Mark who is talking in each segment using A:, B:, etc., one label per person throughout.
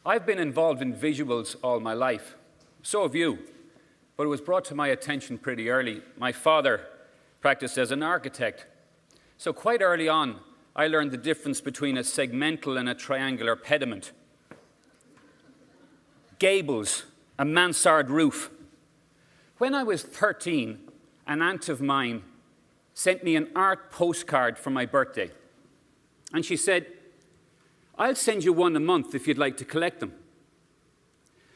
A: I've been involved in visuals all my life. So have you. But it was brought to my attention pretty early. My father practiced as an architect. So quite early on, I learned the difference between a segmental and a triangular pediment. Gables, a mansard roof. When I was 13, an aunt of mine sent me an art postcard for my birthday. And she said, "I'll send you one a month if you'd like to collect them."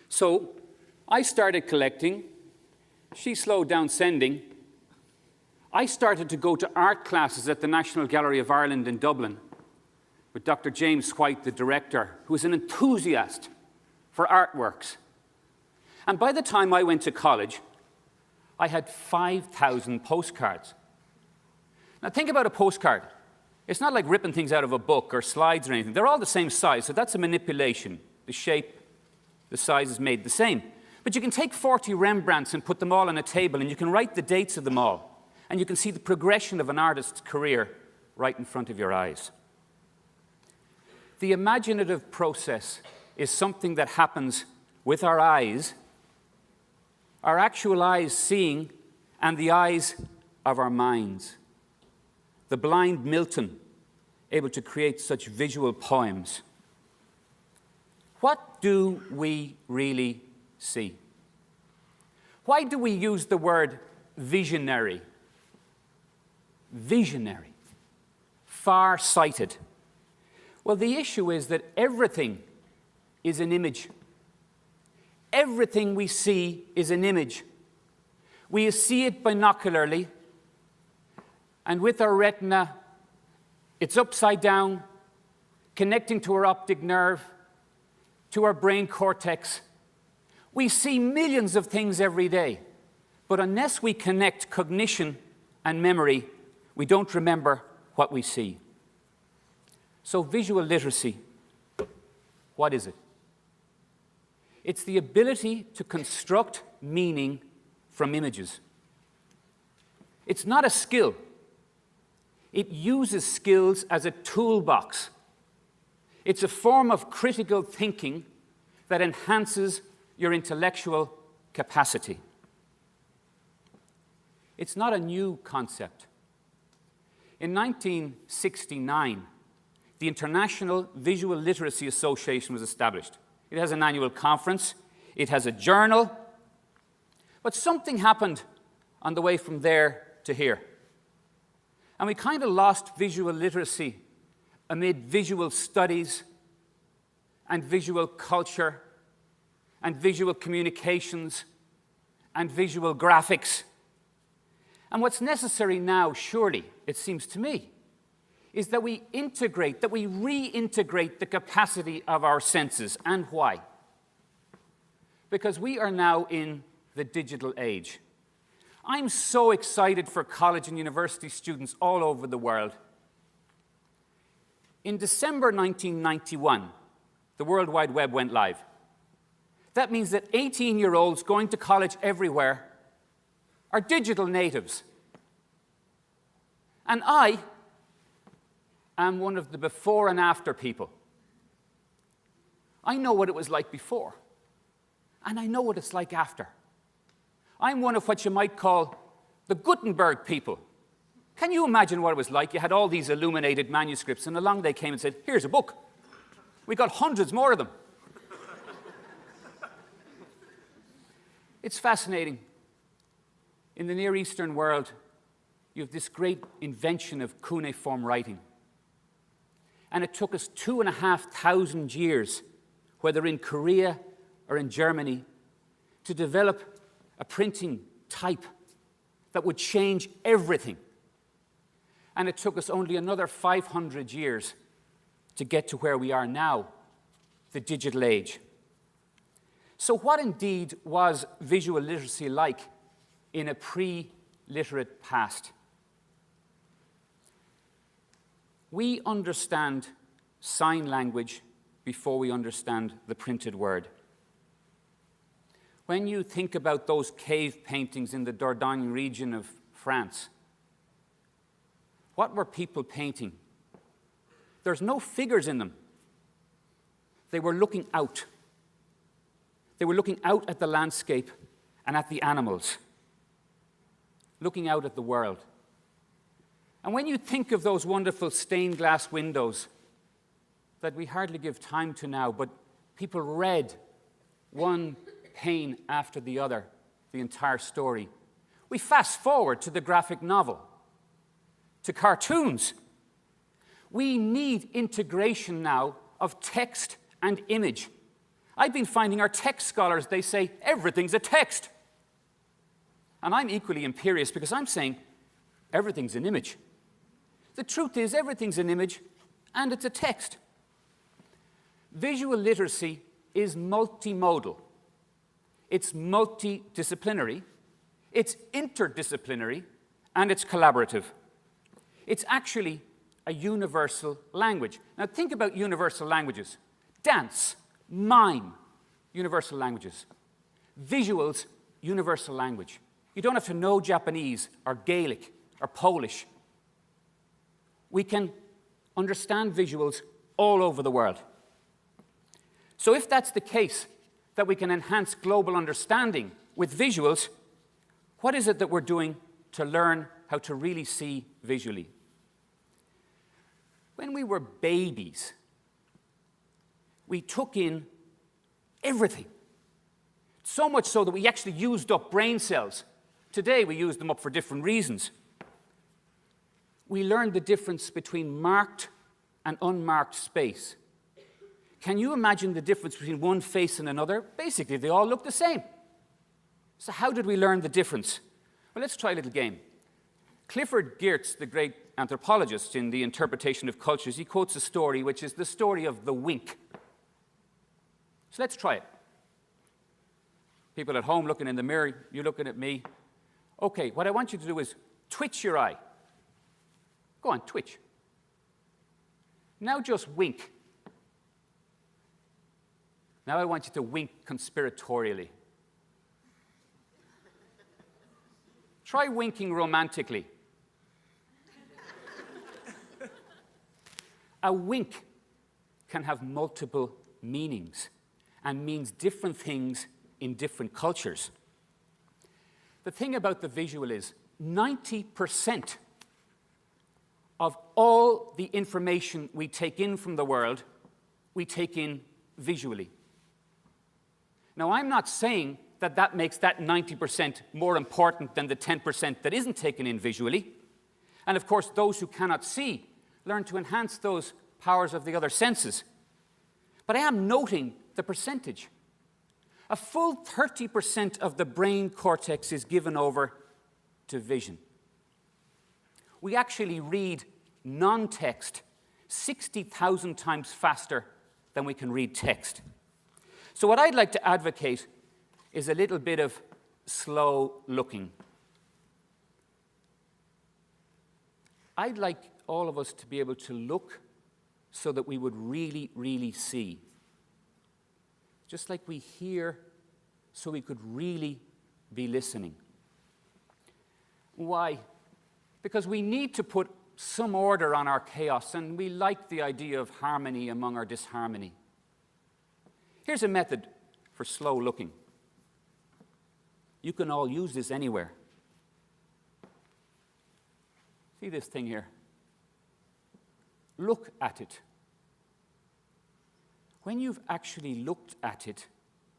A: So I started collecting. She slowed down sending. I started to go to art classes at the National Gallery of Ireland in Dublin with Dr. James White, the director, who was an enthusiast for artworks. And by the time I went to college, I had 5,000 postcards. Now think about a postcard. It's not like ripping things out of a book or slides or anything. They're all the same size, so that's a manipulation. The shape, the size is made the same. But you can take 40 Rembrandts and put them all on a table, and you can write the dates of them all. And you can see the progression of an artist's career right in front of your eyes. The imaginative process is something that happens with our eyes, our actual eyes seeing, and the eyes of our minds. The blind Milton, able to create such visual poems. What do we really see? Why do we use the word visionary? Visionary, far-sighted. Well, the issue is that everything is an image. Everything we see is an image. We see it binocularly, and with our retina, it's upside down, connecting to our optic nerve, to our brain cortex. We see millions of things every day, but unless we connect cognition and memory, we don't remember what we see. So visual literacy, what is it? It's the ability to construct meaning from images. It's not a skill. It uses skills as a toolbox. It's a form of critical thinking that enhances your intellectual capacity. It's not a new concept. In 1969, the International Visual Literacy Association was established. It has an annual conference. It has a journal. But something happened on the way from there to here. And we kind of lost visual literacy amid visual studies and visual culture and visual communications and visual graphics. And what's necessary now, surely, it seems to me, is that we integrate, that we reintegrate the capacity of our senses. And why? Because we are now in the digital age. I'm so excited for college and university students all over the world. In December 1991, the World Wide Web went live. That means that 18-year-olds going to college everywhere are digital natives. And I am one of the before and after people. I know what it was like before, and I know what it's like after. I'm one of what you might call the Gutenberg people. Can you imagine what it was like? You had all these illuminated manuscripts, and along they came and said, "Here's a book." We got hundreds more of them. It's fascinating. In the Near Eastern world, you have this great invention of cuneiform writing. And it took us 2,500 years, whether in Korea or in Germany, to develop a printing type that would change everything. And it took us only another 500 years to get to where we are now, the digital age. So what indeed was visual literacy like in a pre-literate past? We understand sign language before we understand the printed word. When you think about those cave paintings in the Dordogne region of France, what were people painting? There's no figures in them. They were looking out. They were looking out at the landscape and at the animals, looking out at the world. And when you think of those wonderful stained glass windows that we hardly give time to now, but people read one pane after the other, the entire story. We fast forward to the graphic novel, to cartoons. We need integration now of text and image. I've been finding our text scholars, they say, everything's a text. And I'm equally imperious because I'm saying everything's an image. The truth is everything's an image and it's a text. Visual literacy is multimodal. It's multidisciplinary, it's interdisciplinary, and it's collaborative. It's actually a universal language. Now think about universal languages. Dance, mime, universal languages. Visuals, universal language. You don't have to know Japanese or Gaelic or Polish. We can understand visuals all over the world. So if that's the case, that we can enhance global understanding with visuals, what is it that we're doing to learn how to really see visually? When we were babies, we took in everything. So much so that we actually used up brain cells. Today, we use them up for different reasons. We learned the difference between marked and unmarked space. Can you imagine the difference between one face and another? Basically, they all look the same. So how did we learn the difference? Well, let's try a little game. Clifford Geertz, the great anthropologist in The Interpretation of Cultures, he quotes a story which is the story of the wink. So let's try it. People at home looking in the mirror, you looking at me. Okay, what I want you to do is twitch your eye. Go on, twitch. Now just wink. Now I want you to wink conspiratorially. Try winking romantically. A wink can have multiple meanings and means different things in different cultures. The thing about the visual is 90% of all the information we take in from the world, we take in visually. Now, I'm not saying that that makes that 90% more important than the 10% that isn't taken in visually. And of course, those who cannot see learn to enhance those powers of the other senses. But I am noting the percentage. A full 30% of the brain cortex is given over to vision. We actually read non-text 60,000 times faster than we can read text. So what I'd like to advocate is a little bit of slow looking. I'd like all of us to be able to look so that we would really, really see. Just like we hear so we could really be listening. Why? Because we need to put some order on our chaos, and we like the idea of harmony among our disharmony. Here's a method for slow looking. You can all use this anywhere. See this thing here? Look at it. When you've actually looked at it,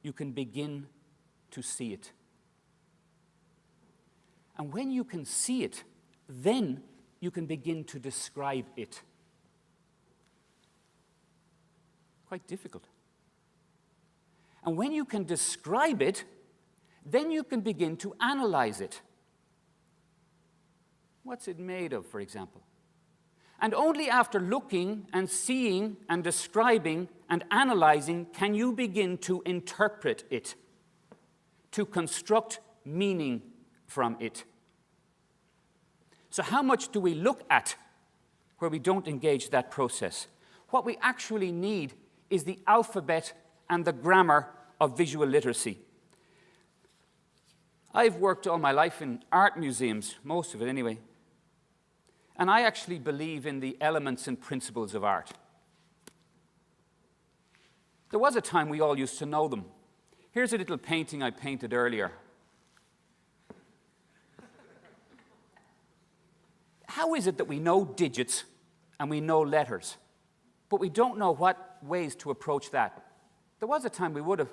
A: you can begin to see it. And when you can see it, then you can begin to describe it. Quite difficult. And when you can describe it, then you can begin to analyze it. What's it made of, for example? And only after looking and seeing and describing and analyzing can you begin to interpret it, to construct meaning from it. So how much do we look at where we don't engage that process? What we actually need is the alphabet and the grammar of visual literacy. I've worked all my life in art museums, most of it anyway, and I actually believe in the elements and principles of art. There was a time we all used to know them. Here's a little painting I painted earlier. How is it that we know digits and we know letters, but we don't know what ways to approach that? There was a time we would have.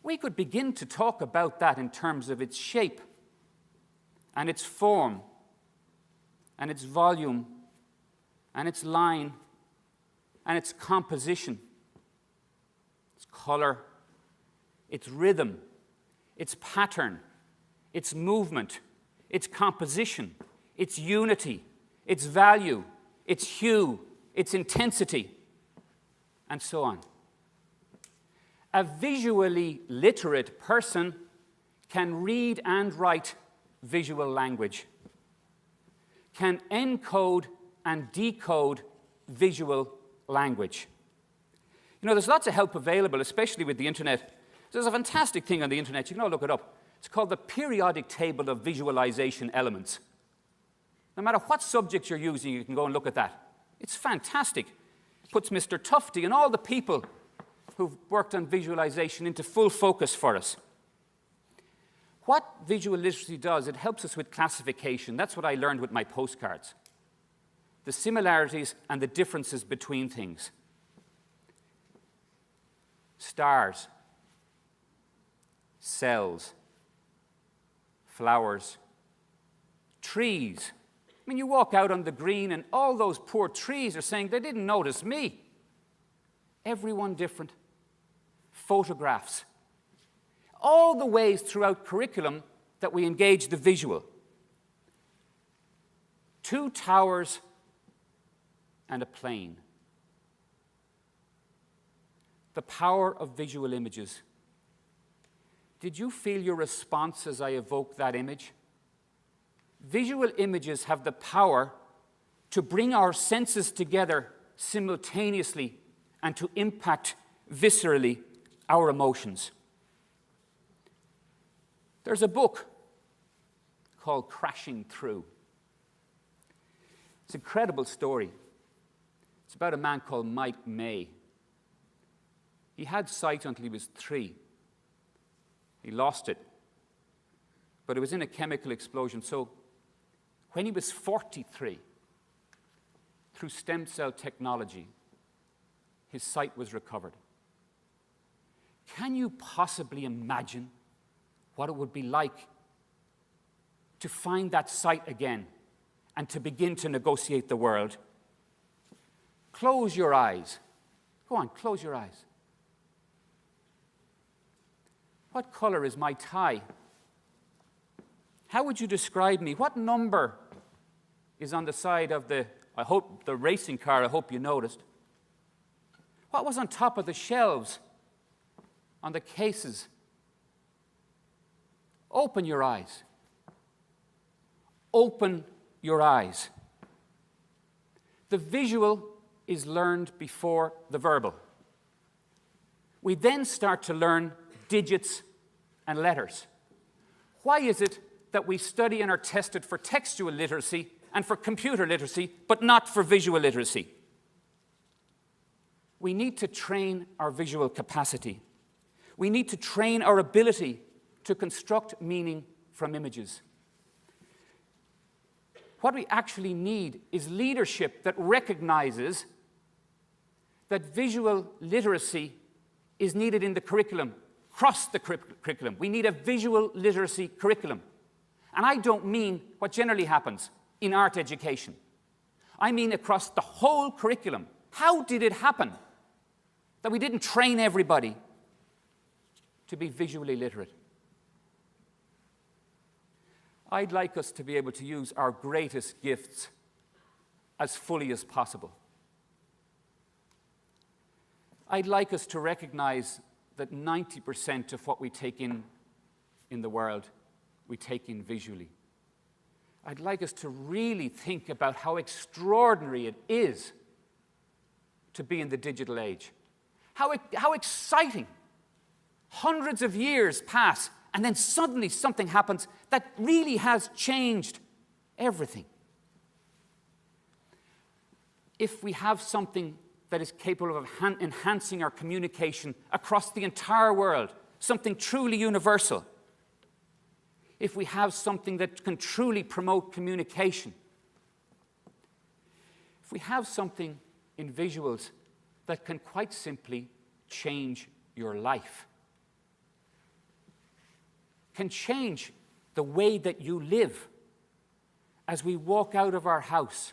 A: We could begin to talk about that in terms of its shape and its form and its volume and its line and its composition, its color, its rhythm, its pattern, its movement, its composition, its unity, its value, its hue, its intensity, and so on. A visually literate person can read and write visual language, can encode and decode visual language. You know, there's lots of help available, especially with the internet. There's a fantastic thing on the internet. You can all look it up. It's called the periodic table of visualization elements. No matter what subject you're using, you can go and look at that. It's fantastic. It puts Mr. Tufty and all the people who've worked on visualization into full focus for us. What visual literacy does, it helps us with classification. That's what I learned with my postcards. The similarities and the differences between things. Stars, cells, flowers, trees. I mean, you walk out on the green and all those poor trees are saying they didn't notice me. Everyone different. Photographs. All the ways throughout curriculum that we engage the visual. 2 towers and a plane. The power of visual images. Did you feel your response as I evoked that image? Visual images have the power to bring our senses together simultaneously and to impact viscerally our emotions. There's a book called Crashing Through. It's an incredible story. It's about a man called Mike May. He had sight until he was 3. He lost it, but it was in a chemical explosion. So when he was 43, through stem cell technology, his sight was recovered. Can you possibly imagine what it would be like to find that sight again and to begin to negotiate the world? Close your eyes. Go on, close your eyes. What color is my tie? How would you describe me? What number is on the side of the racing car, I hope you noticed? What was on top of the shelves, on the cases? Open your eyes. Open your eyes. The visual is learned before the verbal. We then start to learn digits and letters. Why is it that we study and are tested for textual literacy and for computer literacy, but not for visual literacy? We need to train our visual capacity. We need to train our ability to construct meaning from images. What we actually need is leadership that recognizes that visual literacy is needed in the curriculum, across the curriculum. We need a visual literacy curriculum. And I don't mean what generally happens in art education. I mean across the whole curriculum. How did it happen that we didn't train everybody to be visually literate? I'd like us to be able to use our greatest gifts as fully as possible. I'd like us to recognize that 90% of what we take in the world, we take in visually. I'd like us to really think about how extraordinary it is to be in the digital age. How exciting. Hundreds of years pass, and then suddenly something happens that really has changed everything. If we have something that is capable of enhancing our communication across the entire world, something truly universal, if we have something that can truly promote communication, if we have something in visuals that can quite simply change your life, can change the way that you live as we walk out of our house,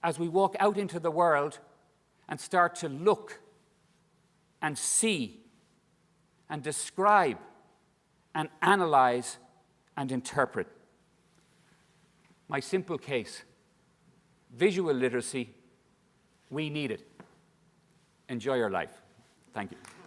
A: as we walk out into the world and start to look and see and describe and analyze and interpret. My simple case, visual literacy, we need it. Enjoy your life. Thank you.